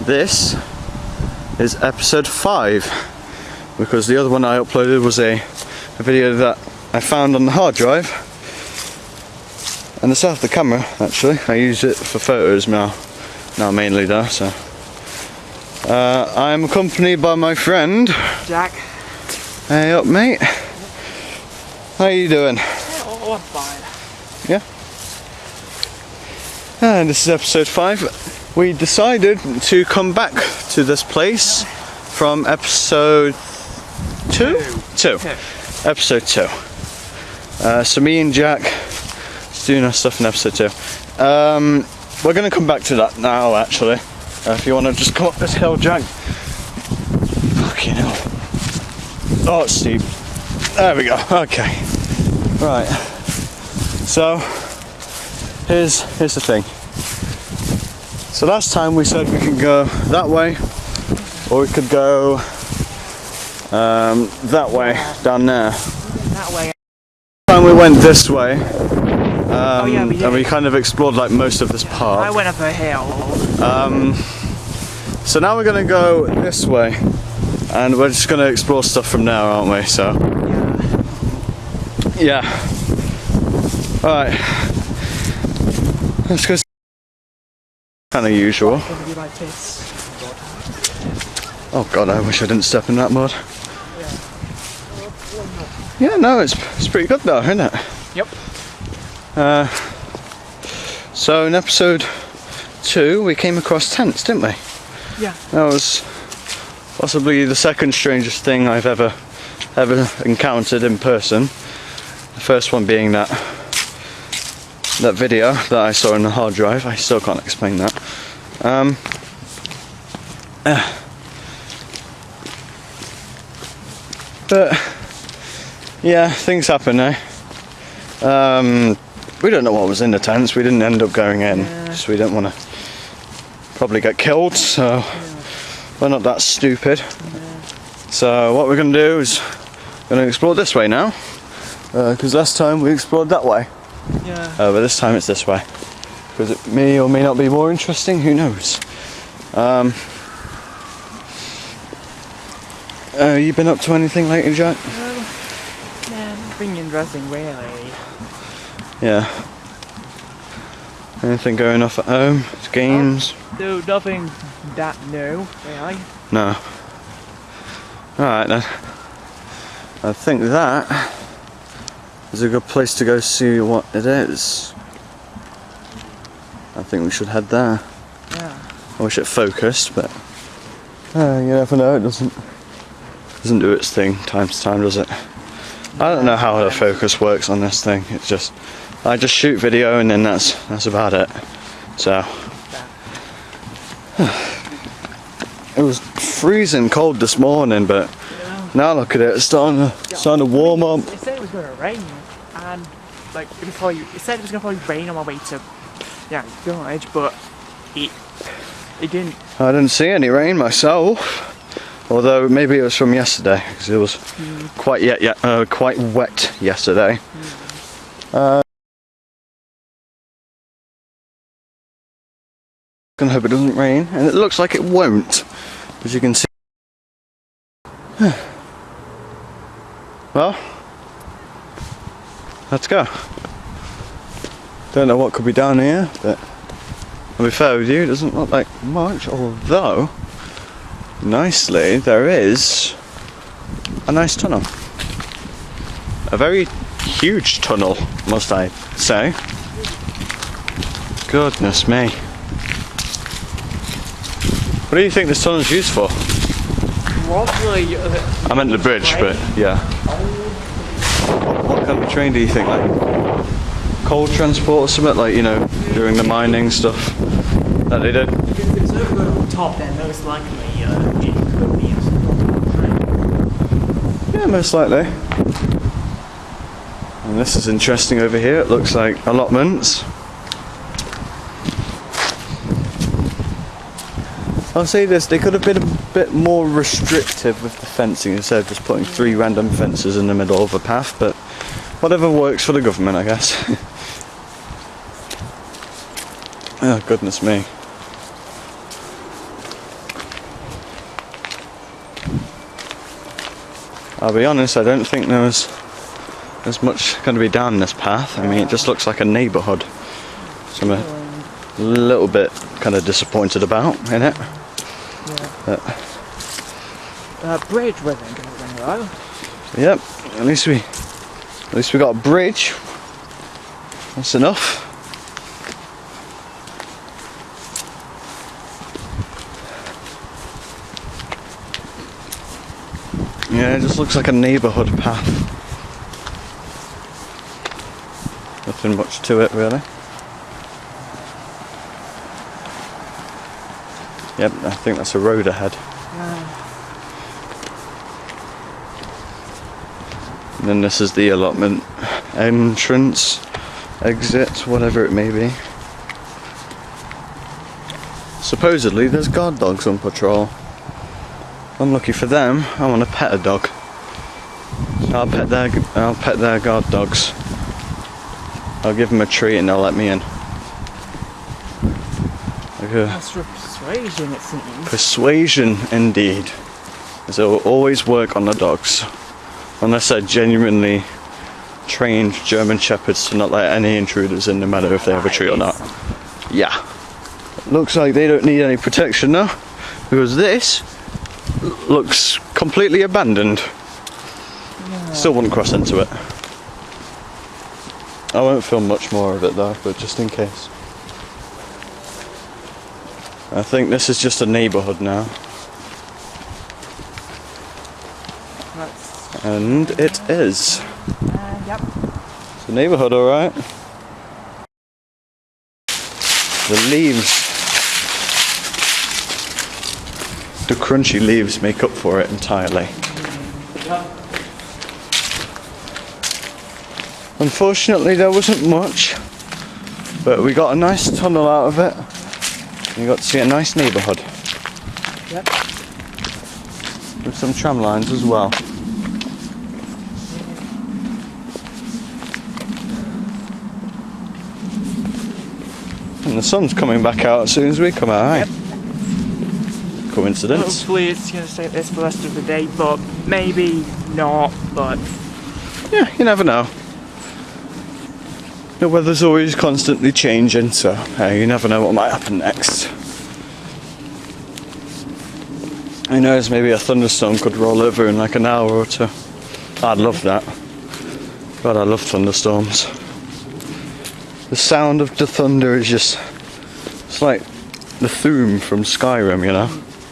this is episode 5, because the other one I uploaded was a video that I found on the hard drive, and it's off the camera actually. I use it for photos now mainly though. So I'm accompanied by my friend Jack. Hey up mate, how you doing? Oh, I'm fine. Yeah. And this is episode 5. We decided to come back to this place from episode 2? 2. Episode 2. So me and Jack is doing our stuff in episode 2. We're going to come back to that now actually. If you want to just come up this hill, Jack. Fucking hell. Oh, it's steep. There we go. Okay. Right. So here's the thing. So last time we said we could go that way, or we could go that way down there. That way. Last time we went this way, and we kind of explored like most of this park. I went up a hill. So now we're gonna go this way, and we're just gonna explore stuff from there, aren't we? So yeah. All right. Let's go. Kind of usual. Oh god, I wish I didn't step in that mud. Yeah, no, it's pretty good though, isn't it? Yep. So in episode 2 we came across tents, didn't we? Yeah. That was possibly the second strangest thing I've ever encountered in person. The first one being that video that I saw in the hard drive. I still can't explain that. But yeah, things happen, eh? We don't know what was in the tents. We didn't end up going in, so we didn't want to probably get killed, so we're not that stupid. So what we're going to do is going to explore this way now, because last time we explored that way. Yeah. But this time it's this way, because it may or may not be more interesting, who knows. You been up to anything lately, Jack? Yeah, nothing interesting really. Yeah. Anything going off at home? Games? No, nothing that new, really. No. Alright then. I think that is a good place to go see what it is. I think we should head there. Yeah. I wish it focused, but you never know, it doesn't do its thing time to time, does it? I don't know how the focus works on this thing. It's just I just shoot video and then that's about it. So it was freezing cold this morning, but now look at it, it's starting to warm up. It said it was going to rain, and like it said it was going to probably rain on my way to village, but it didn't. I didn't see any rain myself, although maybe it was from yesterday, because it was quite wet yesterday. I hope it doesn't rain, and it looks like it won't, as you can see. Well, let's go. Don't know what could be down here, but I'll be fair with you, it doesn't look like much, although nicely there is a nice tunnel. A very huge tunnel, must I say. Goodness me. What do you think this tunnel's used for? Probably. I meant the bridge, but yeah. What kind of train do you think? Like coal transport or something? Like, you know, during the mining stuff that they did? If it's over the top, then most likely it could be a train. Yeah, most likely. And this is interesting over here. It looks like allotments. I'll say this, they could have been a bit more restrictive with the fencing instead of just putting 3 random fences in the middle of a path, but whatever works for the government, I guess. Oh, goodness me. I'll be honest, I don't think there's much going to be down this path. I mean, it just looks like a neighbourhood. So I'm a little bit kind of disappointed about in it. Yeah. Bridge wasn't going well. Yep, at least we got a bridge. That's enough. Yeah, it just looks like a neighbourhood path. Nothing much to it really. Yep, I think that's a road ahead. And then this is the allotment entrance, exit, whatever it may be. Supposedly there's guard dogs on patrol. Unlucky for them, I want to pet a dog. So I'll pet their guard dogs. I'll give them a treat and they'll let me in. That's for persuasion, it seems. Persuasion, indeed. As it will always work on the dogs. Unless they're genuinely trained German Shepherds to not let any intruders in, no matter if they have a treat or not. Yeah. Looks like they don't need any protection now, because this looks completely abandoned. Still wouldn't cross into it. I won't film much more of it though, but just in case. I think this is just a neighbourhood now. And it is. Yep. It's a neighbourhood, alright. The leaves, the crunchy leaves make up for it entirely. Unfortunately there wasn't much, but we got a nice tunnel out of it. You got to see a nice neighbourhood. Yep. With some tram lines as well. And the sun's coming back out as soon as we come out, Yep. Coincidence? Hopefully it's going to stay like this for the rest of the day, but maybe not, but... Yeah, you never know. The weather's always constantly changing, so you never know what might happen next. Who knows, maybe a thunderstorm could roll over in like an hour or two. I'd love that. God, I love thunderstorms. The sound of the thunder is just... It's like the Thume from Skyrim, you know?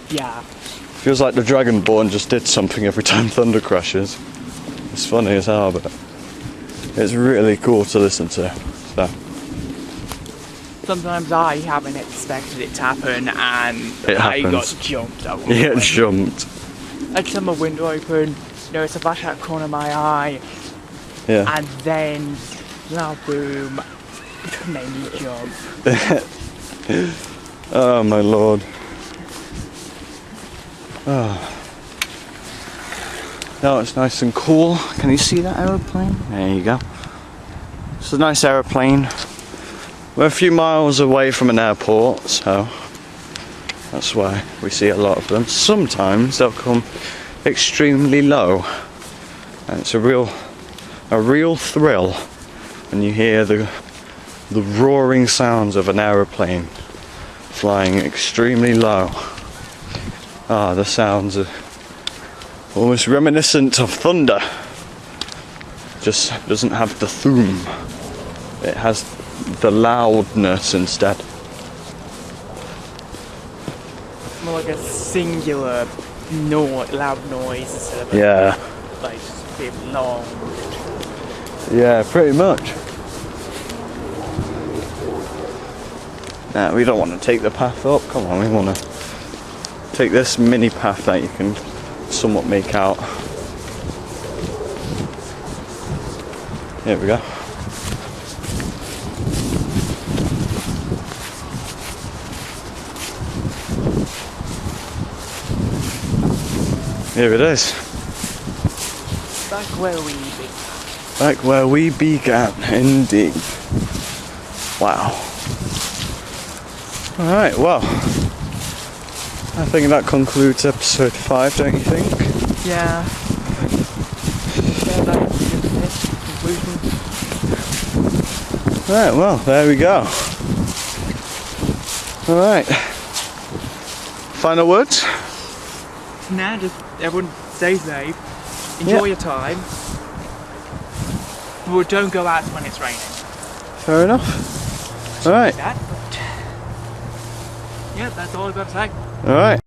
Yeah. Feels like the Dragonborn just did something every time thunder crashes. It's funny as hell, but it's really cool to listen to. So. Sometimes I haven't expected it to happen, and It I happens. got jumped at one You get point. jumped. I just had my window open, noticed a flash out the corner of my eye, Yeah. and then, now boom, it made me jump. Oh my lord. Oh. Now it's nice and cool. Can you see that aeroplane? There you go. It's a nice aeroplane. We're a few miles away from an airport, so that's why we see a lot of them. Sometimes they'll come extremely low, and it's a real thrill when you hear the roaring sounds of an aeroplane flying extremely low. Ah, the sounds are almost reminiscent of thunder. Just doesn't have the Thume. It has the loudness instead. More like a singular loud noise instead of Yeah. like just a bit long. Yeah, pretty much. Nah, we don't want to take the path up. Come on, we want to take this mini path that you can somewhat make out. Here we go. Here it is. Back where we be. Back where we began, indeed. Wow. Alright, well, I think that concludes episode 5, don't you think? Yeah. Conclusion. Right, well, there we go. Alright. Final words? Now, just everyone stay safe. Enjoy your time. But don't go out when it's raining. Fair enough. Alright. Yeah, that's all I've got to say. Alright.